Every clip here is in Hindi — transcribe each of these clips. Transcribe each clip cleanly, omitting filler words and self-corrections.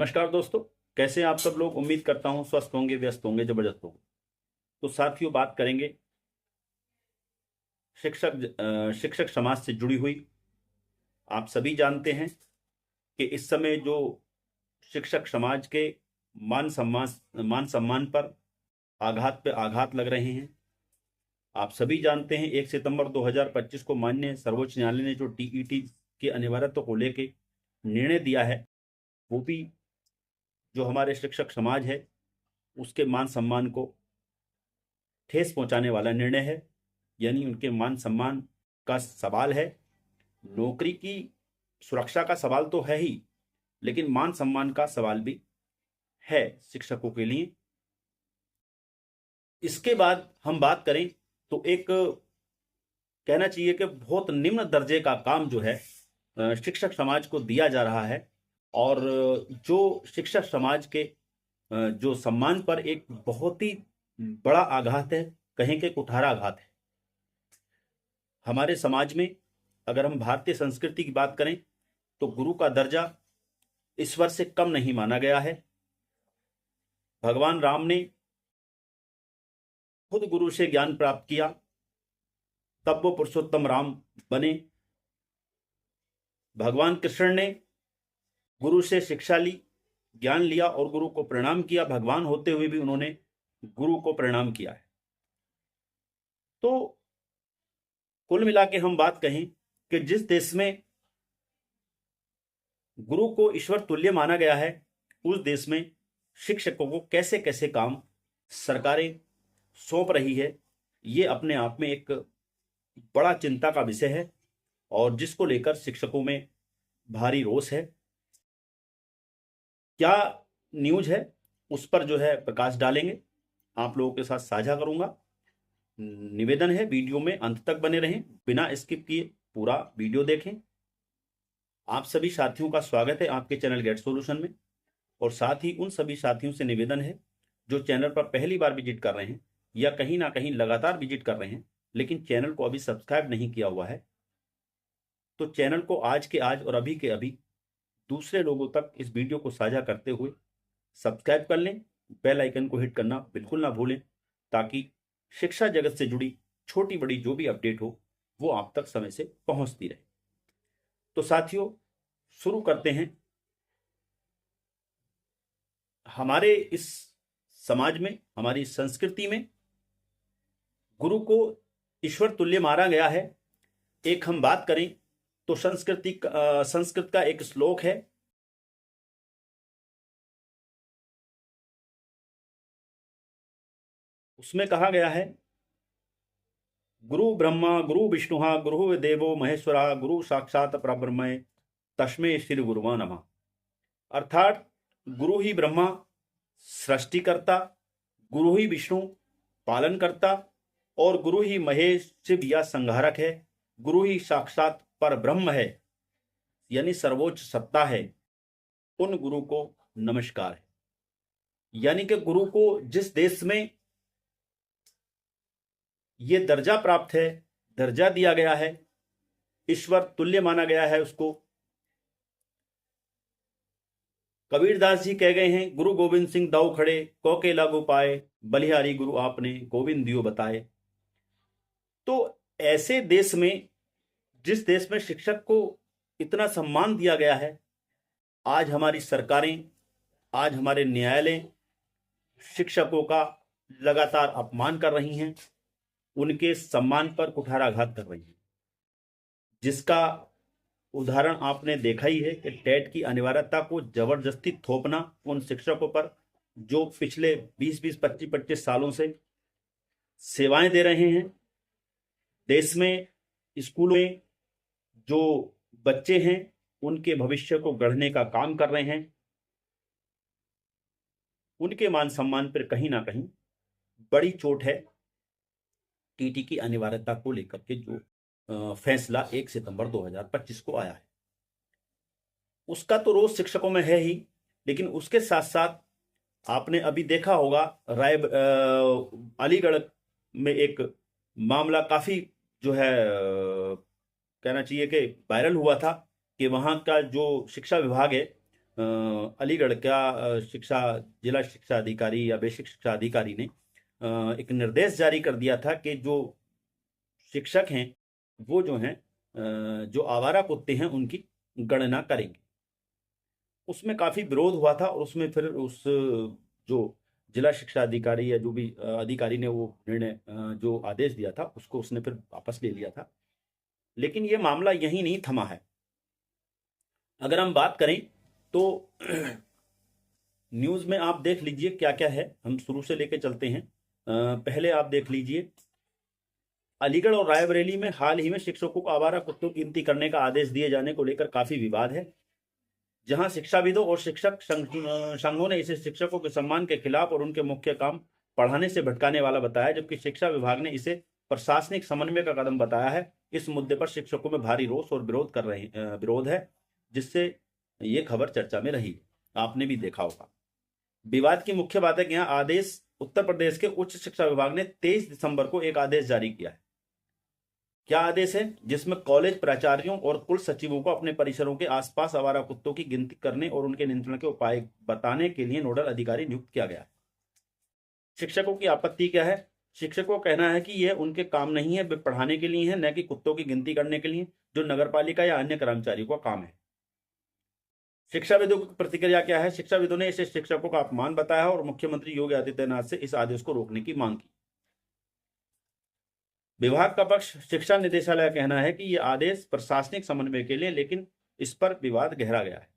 नमस्कार दोस्तों, कैसे हैं आप सब लोग। उम्मीद करता हूं स्वस्थ होंगे, व्यस्त होंगे, जबरदस्त होंगे। तो साथियों, बात करेंगे शिक्षक समाज से जुड़ी हुई। आप सभी जानते हैं कि इस समय जो शिक्षक समाज के मान सम्मान पर आघात पे आघात लग रहे हैं। आप सभी जानते हैं 1 सितंबर 2025 को माननीय सर्वोच्च न्यायालय ने जो टीईटी के अनिवार्यता को लेके निर्णय दिया है, वो भी जो हमारे शिक्षक समाज है उसके मान सम्मान को ठेस पहुंचाने वाला निर्णय है। यानी उनके मान सम्मान का सवाल है। नौकरी की सुरक्षा का सवाल तो है ही, लेकिन मान सम्मान का सवाल भी है शिक्षकों के लिए। इसके बाद हम बात करें तो एक कहना चाहिए कि बहुत निम्न दर्जे का काम जो है शिक्षक समाज को दिया जा रहा है। और जो शिक्षक समाज के जो सम्मान पर एक बहुत ही बड़ा आघात है, कहें कि कुठाराघात है। हमारे समाज में अगर हम भारतीय संस्कृति की बात करें तो गुरु का दर्जा ईश्वर से कम नहीं माना गया है। भगवान राम ने खुद गुरु से ज्ञान प्राप्त किया, तब वो पुरुषोत्तम राम बने। भगवान कृष्ण ने गुरु से शिक्षा ली, ज्ञान लिया और गुरु को प्रणाम किया। भगवान होते हुए भी उन्होंने गुरु को प्रणाम किया है। तो कुल मिला के हम बात कहें कि जिस देश में गुरु को ईश्वर तुल्य माना गया है, उस देश में शिक्षकों को कैसे कैसे काम सरकारें सौंप रही है, ये अपने आप में एक बड़ा चिंता का विषय है और जिसको लेकर शिक्षकों में भारी रोष है। क्या न्यूज है उस पर जो है प्रकाश डालेंगे, आप लोगों के साथ साझा करूंगा। निवेदन है वीडियो में अंत तक बने रहें, बिना स्किप किए पूरा वीडियो देखें। आप सभी साथियों का स्वागत है आपके चैनल गेट सॉल्यूशन में। और साथ ही उन सभी साथियों से निवेदन है जो चैनल पर पहली बार विजिट कर रहे हैं या कहीं ना कहीं लगातार विजिट कर रहे हैं लेकिन चैनल को अभी सब्सक्राइब नहीं किया हुआ है, तो चैनल को आज के आज और अभी के अभी दूसरे लोगों तक इस वीडियो को साझा करते हुए सब्सक्राइब कर लें। बेल आइकन को हिट करना बिल्कुल ना भूलें, ताकि शिक्षा जगत से जुड़ी छोटी बड़ी जो भी अपडेट हो वो आप तक समय से पहुंचती रहे। तो साथियों, शुरू करते हैं। हमारे इस समाज में, हमारी संस्कृति में गुरु को ईश्वर तुल्य माना गया है। एक हम बात करें तो संस्कृत का एक श्लोक है, उसमें कहा गया है, गुरु ब्रह्मा गुरु विष्णु गुरु देवो महेश्वरा गुरु साक्षात परब्रह्म तस्मै श्री गुरुवे नमः। अर्थात गुरु ही ब्रह्मा सृष्टिकर्ता, गुरु ही विष्णु पालनकर्ता और गुरु ही महेश शिव या संहारक है। गुरु ही साक्षात पर ब्रह्म है, यानी सर्वोच्च सत्ता है। उन गुरु को नमस्कार है। यानी कि गुरु को जिस देश में यह दर्जा प्राप्त है, दर्जा दिया गया है, ईश्वर तुल्य माना गया है उसको। कबीरदास जी कह गए हैं, गुरु गोविंद सिंह दाऊ खड़े कोके लागू पाए, बलिहारी गुरु आपने गोविंद दियो बताए। तो ऐसे देश में, जिस देश में शिक्षक को इतना सम्मान दिया गया है, आज हमारी सरकारें, आज हमारे न्यायालय शिक्षकों का लगातार अपमान कर रही हैं, उनके सम्मान पर कुठाराघात कर रही हैं। जिसका उदाहरण आपने देखा ही है कि टेट की अनिवार्यता को जबरदस्ती थोपना उन शिक्षकों पर जो पिछले 20-20, 25-25 सालों से सेवाएं दे रहे हैं। देश में स्कूलों में जो बच्चे हैं उनके भविष्य को गढ़ने का काम कर रहे हैं, उनके मान सम्मान पर कहीं ना कहीं बड़ी चोट है। टीटी की अनिवार्यता को लेकर के जो फैसला 1 सितंबर 2025 को आया है, उसका तो रोज शिक्षकों में है ही, लेकिन उसके साथ साथ आपने अभी देखा होगा अलीगढ़ में एक मामला काफी जो है कहना चाहिए कि वायरल हुआ था कि वहां का जो शिक्षा विभाग है अलीगढ़ का जिला शिक्षा अधिकारी या बेसिक शिक्षा अधिकारी ने एक निर्देश जारी कर दिया था कि जो शिक्षक हैं वो जो हैं जो आवारा कुत्ते हैं उनकी गणना करेंगे। उसमें काफी विरोध हुआ था और उसमें फिर उस जो जिला शिक्षा अधिकारी या जो भी अधिकारी ने वो निर्णय जो आदेश दिया था उसको उसने फिर वापस ले लिया था। लेकिन ये मामला यहीं नहीं थमा है। अगर हम बात करें तो न्यूज में आप देख लीजिए क्या क्या है, हम शुरू से लेके चलते हैं। पहले आप देख लीजिए, अलीगढ़ और रायबरेली में हाल ही में शिक्षकों को आवारा कुत्तों की गिनती करने का आदेश दिए जाने को लेकर काफी विवाद है। जहां शिक्षाविदों और शिक्षक संघों ने इसे शिक्षकों के सम्मान के खिलाफ और उनके मुख्य काम पढ़ाने से भटकाने वाला बताया, जबकि शिक्षा विभाग ने इसे प्रशासनिक समन्वय का कदम बताया है। इस मुद्दे पर शिक्षकों में भारी रोष और विरोध है, जिससे ये खबर चर्चा में रही। आपने भी देखा होगा। विवाद की मुख्य बात है कि यहाँ आदेश उत्तर प्रदेश के उच्च शिक्षा विभाग ने 23 दिसंबर को एक आदेश जारी किया है। क्या आदेश है? जिसमें कॉलेज प्राचार्यों और कुल सचिवों को अपने परिसरों के आसपास आवारा कुत्तों की गिनती करने और उनके नियंत्रण के उपाय बताने के लिए नोडल अधिकारी नियुक्त किया गया है। शिक्षकों की आपत्ति क्या है? शिक्षकों का कहना है कि यह उनके काम नहीं है, वे पढ़ाने के लिए है, न कि कुत्तों की गिनती करने के लिए, जो नगरपालिका या अन्य कर्मचारियों का काम है। शिक्षाविदों की प्रतिक्रिया क्या है? शिक्षाविदों ने इसे शिक्षकों का अपमान बताया और मुख्यमंत्री योगी आदित्यनाथ से इस आदेश को रोकने की मांग की। विभाग का पक्ष, शिक्षा निदेशालय का कहना है कि यह आदेश प्रशासनिक समन्वय के लिए, लेकिन इस पर विवाद गहरा गया है।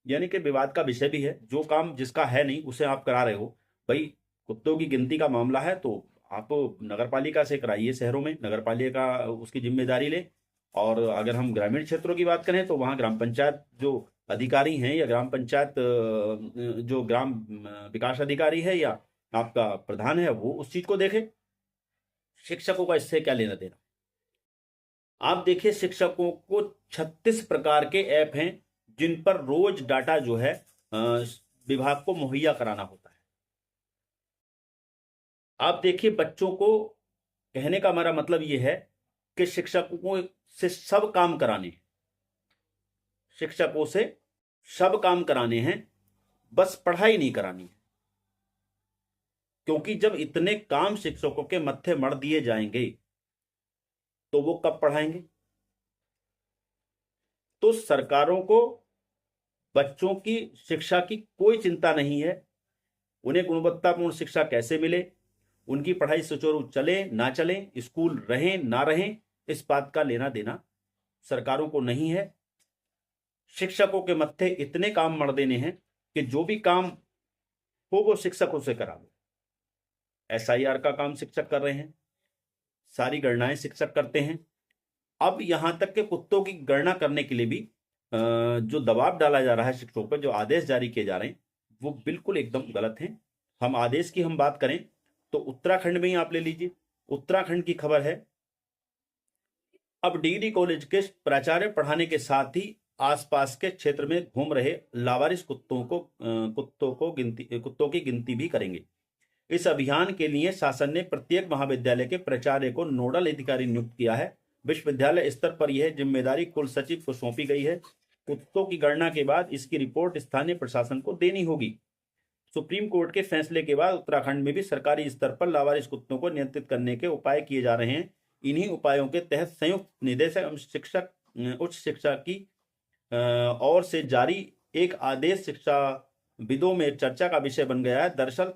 यानी कि विवाद का विषय भी है। जो काम जिसका है नहीं उसे आप करा रहे हो। भाई कुत्तों की गिनती का मामला है तो आप नगरपालिका से कराइए, शहरों में नगरपालिका उसकी जिम्मेदारी ले। और अगर हम ग्रामीण क्षेत्रों की बात करें तो वहाँ ग्राम पंचायत जो अधिकारी हैं या ग्राम पंचायत जो ग्राम विकास अधिकारी है या आपका प्रधान है वो उस चीज को देखे। शिक्षकों का इससे क्या लेना देना? आप देखिए, शिक्षकों को 36 प्रकार के ऐप हैं जिन पर रोज डाटा जो है विभाग को मुहैया कराना होता है। आप देखिए, बच्चों को कहने का हमारा मतलब यह है कि शिक्षकों से सब काम कराने हैं, शिक्षकों से सब काम कराने हैं, बस पढ़ाई नहीं करानी है। क्योंकि जब इतने काम शिक्षकों के मत्थे मढ़ दिए जाएंगे तो वो कब पढ़ाएंगे? तो सरकारों को बच्चों की शिक्षा की कोई चिंता नहीं है। उन्हें गुणवत्तापूर्ण शिक्षा कैसे मिले, उनकी पढ़ाई सुचारू चले ना चले, स्कूल रहें ना रहें, इस बात का लेना देना सरकारों को नहीं है। शिक्षकों के मत्थे इतने काम मढ़ देने हैं कि जो भी काम हो वो शिक्षकों से करा लो। SIR का काम शिक्षक कर रहे हैं, सारी गणनाएं शिक्षक करते हैं। अब यहां तक के कुत्तों की गणना करने के लिए भी जो दबाव डाला जा रहा है शिक्षकों पर, जो आदेश जारी किए जा रहे हैं वो बिल्कुल एकदम गलत हैं। हम आदेश की हम बात करें तो उत्तराखंड में ही आप ले लीजिए। उत्तराखंड की खबर है, अब डिग्री कॉलेज के प्राचार्य पढ़ाने के साथ ही आसपास के क्षेत्र में घूम रहे लावारिस कुत्तों की गिनती भी करेंगे। इस अभियान के लिए शासन ने प्रत्येक महाविद्यालय के प्राचार्य को नोडल अधिकारी नियुक्त किया है। विश्वविद्यालय स्तर पर यह जिम्मेदारी कुल सचिव को सौंपी गई है। कुत्तों की गणना के बाद इसकी रिपोर्ट स्थानीय प्रशासन को देनी होगी। सुप्रीम कोर्ट के फैसले के बाद उत्तराखंड में भी सरकारी स्तर पर लावारिस कुत्तों को नियंत्रित करने के उपाय किए जा रहे हैं। इन्हीं उपायों के तहत संयुक्त निदेशक एवं उच्च शिक्षा की ओर से जारी एक आदेश शिक्षाविदों में चर्चा का विषय बन गया है। दरअसल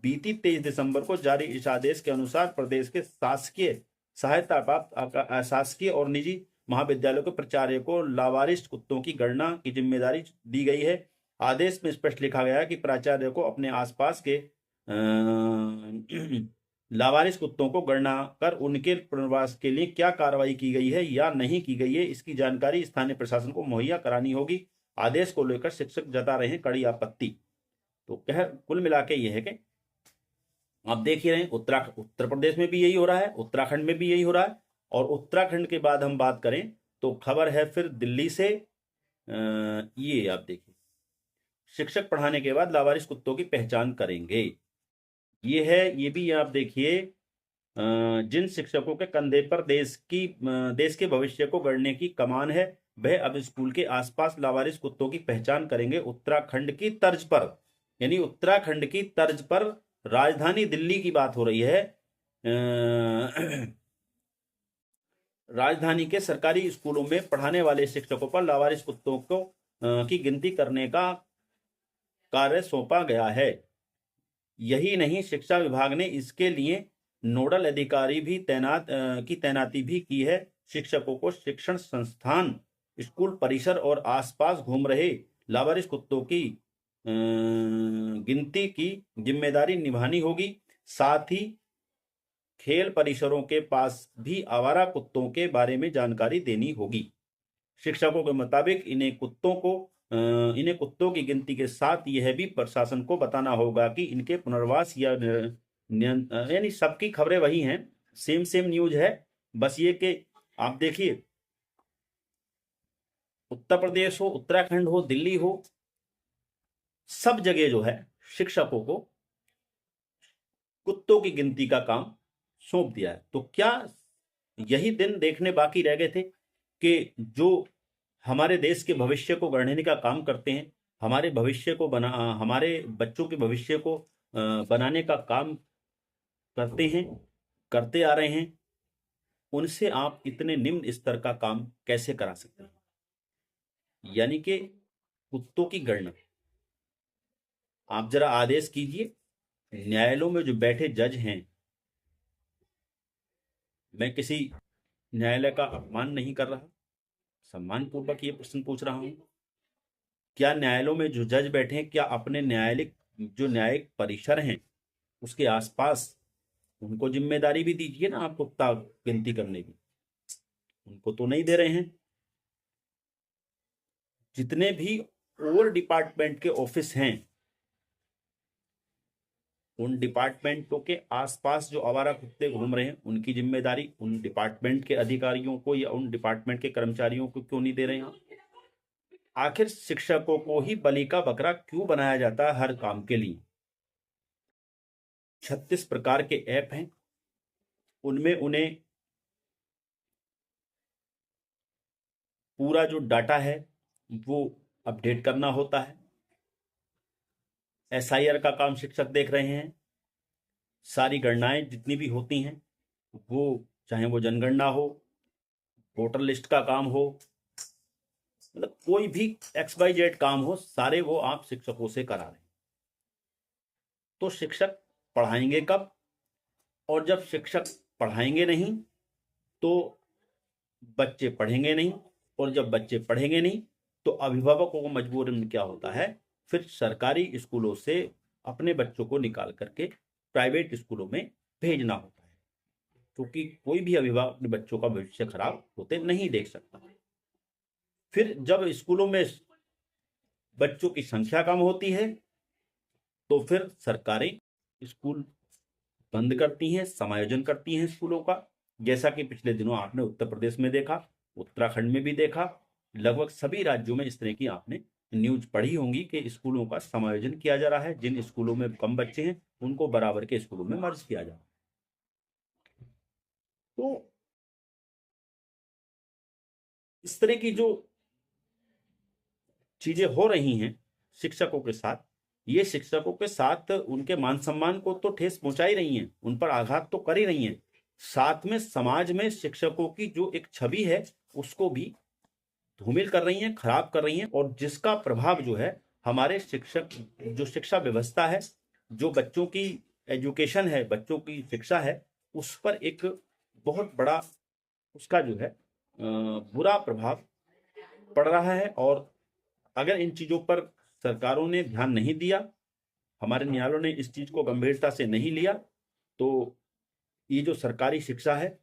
बीती 23 दिसंबर को जारी इस आदेश के अनुसार प्रदेश के शासकीय सहायता प्राप्त अशासकीय और निजी महाविद्यालयों के प्राचार्य को लावारिस कुत्तों की गणना की जिम्मेदारी दी गई है। आदेश में स्पष्ट लिखा गया है कि प्राचार्य को अपने आसपास के लावारिस कुत्तों को गणना कर उनके पुनर्वास के लिए क्या कार्रवाई की गई है या नहीं की गई है, इसकी जानकारी स्थानीय प्रशासन को मुहैया करानी होगी। आदेश को लेकर शिक्षक जता रहे हैं कड़ी आपत्ति। तो कुल मिला के यह है कि आप देख ही रहे हैं उत्तर प्रदेश में भी यही हो रहा है, उत्तराखंड में भी यही हो रहा है। और उत्तराखंड के बाद हम बात करें तो खबर है फिर दिल्ली से, ये आप देखिए, शिक्षक पढ़ाने के बाद लावारिस कुत्तों की पहचान करेंगे। ये है, ये भी आप देखिए, जिन शिक्षकों के कंधे पर देश के भविष्य को गढ़ने की कमान है वह अब स्कूल के आसपास लावारिस कुत्तों की पहचान करेंगे उत्तराखंड की तर्ज पर। यानी उत्तराखंड की तर्ज पर राजधानी दिल्ली की बात हो रही है। राजधानी के सरकारी स्कूलों में पढ़ाने वाले शिक्षकों पर लावारिस कुत्तों को की गिनती करने का कार्य सौंपा गया है। यही नहीं, शिक्षा विभाग ने इसके लिए नोडल अधिकारी भी तैनाती भी की है। शिक्षकों को शिक्षण संस्थान, स्कूल परिसर और आसपास घूम रहे लावारिस कुत्तों की गिनती की जिम्मेदारी निभानी होगी। साथ ही खेल परिसरों के पास भी आवारा कुत्तों के बारे में जानकारी देनी होगी। शिक्षकों के मुताबिक इन्हें कुत्तों की गिनती के साथ यह भी प्रशासन को बताना होगा कि इनके पुनर्वास या यानी सबकी खबरें वही हैं, सेम न्यूज है। बस ये कि आप देखिए, उत्तर प्रदेश हो, उत्तराखंड हो, दिल्ली हो, सब जगह जो है शिक्षकों को कुत्तों की गिनती का काम सौंप दिया है। तो क्या यही दिन देखने बाकी रह गए थे कि जो हमारे देश के भविष्य को गढ़ने का काम करते हैं, हमारे बच्चों के भविष्य को बनाने का काम करते हैं, करते आ रहे हैं, उनसे आप इतने निम्न स्तर का काम कैसे करा सकते हैं? यानी कि कुत्तों की गणना। आप जरा आदेश कीजिए, न्यायालयों में जो बैठे जज हैं, मैं किसी न्यायालय का अपमान नहीं कर रहा, सम्मान पूर्वक ये प्रश्न पूछ रहा हूं, क्या न्यायालयों में जो जज बैठे हैं, क्या अपने न्यायिक परिसर हैं उसके आसपास उनको जिम्मेदारी भी दीजिए ना, आप कुत्ता गिनती करने की। उनको तो नहीं दे रहे हैं। जितने भी और डिपार्टमेंट के ऑफिस हैं, उन डिपार्टमेंटों के आसपास जो आवारा कुत्ते घूम रहे हैं, उनकी जिम्मेदारी उन डिपार्टमेंट के अधिकारियों को या उन डिपार्टमेंट के कर्मचारियों को क्यों नहीं दे रहे हैं? आखिर शिक्षकों को ही बलि का बकरा क्यों बनाया जाता है हर काम के लिए? 36 प्रकार के ऐप हैं, उनमें उन्हें पूरा जो डाटा है वो अपडेट करना होता है। SIR का काम शिक्षक देख रहे हैं। सारी गणनाएं जितनी भी होती हैं, वो चाहे वो जनगणना हो, वोटर लिस्ट का काम हो, मतलब कोई भी XYZ काम हो, सारे वो आप शिक्षकों से करा रहे हैं। तो शिक्षक पढ़ाएंगे कब? और जब शिक्षक पढ़ाएंगे नहीं तो बच्चे पढ़ेंगे नहीं, और जब बच्चे पढ़ेंगे नहीं तो अभिभावकों को मजबूरन क्या होता है, फिर सरकारी स्कूलों से अपने बच्चों को निकाल करके प्राइवेट स्कूलों में भेजना होता है, क्योंकि कोई भी अभिभावक अपने बच्चों का भविष्य खराब होते नहीं देख सकता। फिर जब स्कूलों में बच्चों की संख्या कम होती है तो फिर सरकारें स्कूल बंद करती हैं, समायोजन करती हैं स्कूलों का, जैसा कि पिछले दिनों आपने उत्तर प्रदेश में देखा, उत्तराखंड में भी देखा, लगभग सभी राज्यों में इस तरह की आपने न्यूज पढ़ी होंगी कि स्कूलों का समायोजन किया जा रहा है। जिन स्कूलों में कम बच्चे हैं उनको बराबर के स्कूलों में मर्ज किया जा रहा है। तो इस तरह की जो चीजें हो रही हैं शिक्षकों के साथ, ये शिक्षकों के साथ उनके मान सम्मान को तो ठेस पहुंचा ही रही हैं, उन पर आघात तो कर ही रही हैं, साथ में समाज में शिक्षकों की जो एक छवि है उसको भी धूमिल कर रही हैं, खराब कर रही हैं, और जिसका प्रभाव जो है हमारे जो शिक्षा व्यवस्था है, जो बच्चों की एजुकेशन है, बच्चों की शिक्षा है, उस पर एक बहुत बड़ा उसका जो है बुरा प्रभाव पड़ रहा है। और अगर इन चीजों पर सरकारों ने ध्यान नहीं दिया, हमारे न्यायालयों ने इस चीज को गंभीरता से नहीं लिया, तो ये जो सरकारी शिक्षा है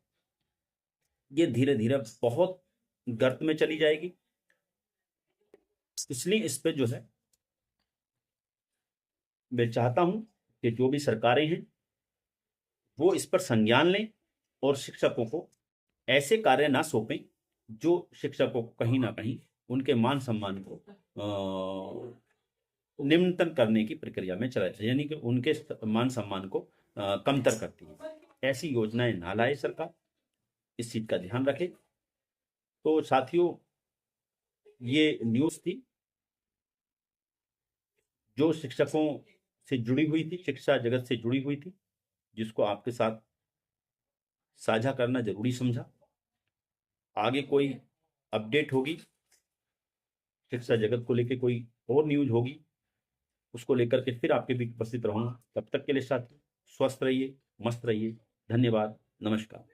ये धीरे धीरे बहुत गर्त में चली जाएगी। इसलिए इस पे जो है मैं चाहता हूं कि जो भी सरकारें हैं वो इस पर संज्ञान लें और शिक्षकों को ऐसे कार्य ना सौंपें जो शिक्षकों को कहीं ना कहीं उनके मान सम्मान को निम्नतम करने की प्रक्रिया में चला जाए, यानी कि उनके मान सम्मान को कमतर करती है। ऐसी योजनाएं ना लाए सरकार, इस चीज का ध्यान रखे। तो साथियों, ये न्यूज़ थी जो शिक्षकों से जुड़ी हुई थी, शिक्षा जगत से जुड़ी हुई थी, जिसको आपके साथ साझा करना जरूरी समझा। आगे कोई अपडेट होगी, शिक्षा जगत को लेकर कोई और न्यूज होगी, उसको लेकर के फिर आपके बीच उपस्थित रहूंगा। तब तक के लिए साथी स्वस्थ रहिए, मस्त रहिए। धन्यवाद, नमस्कार।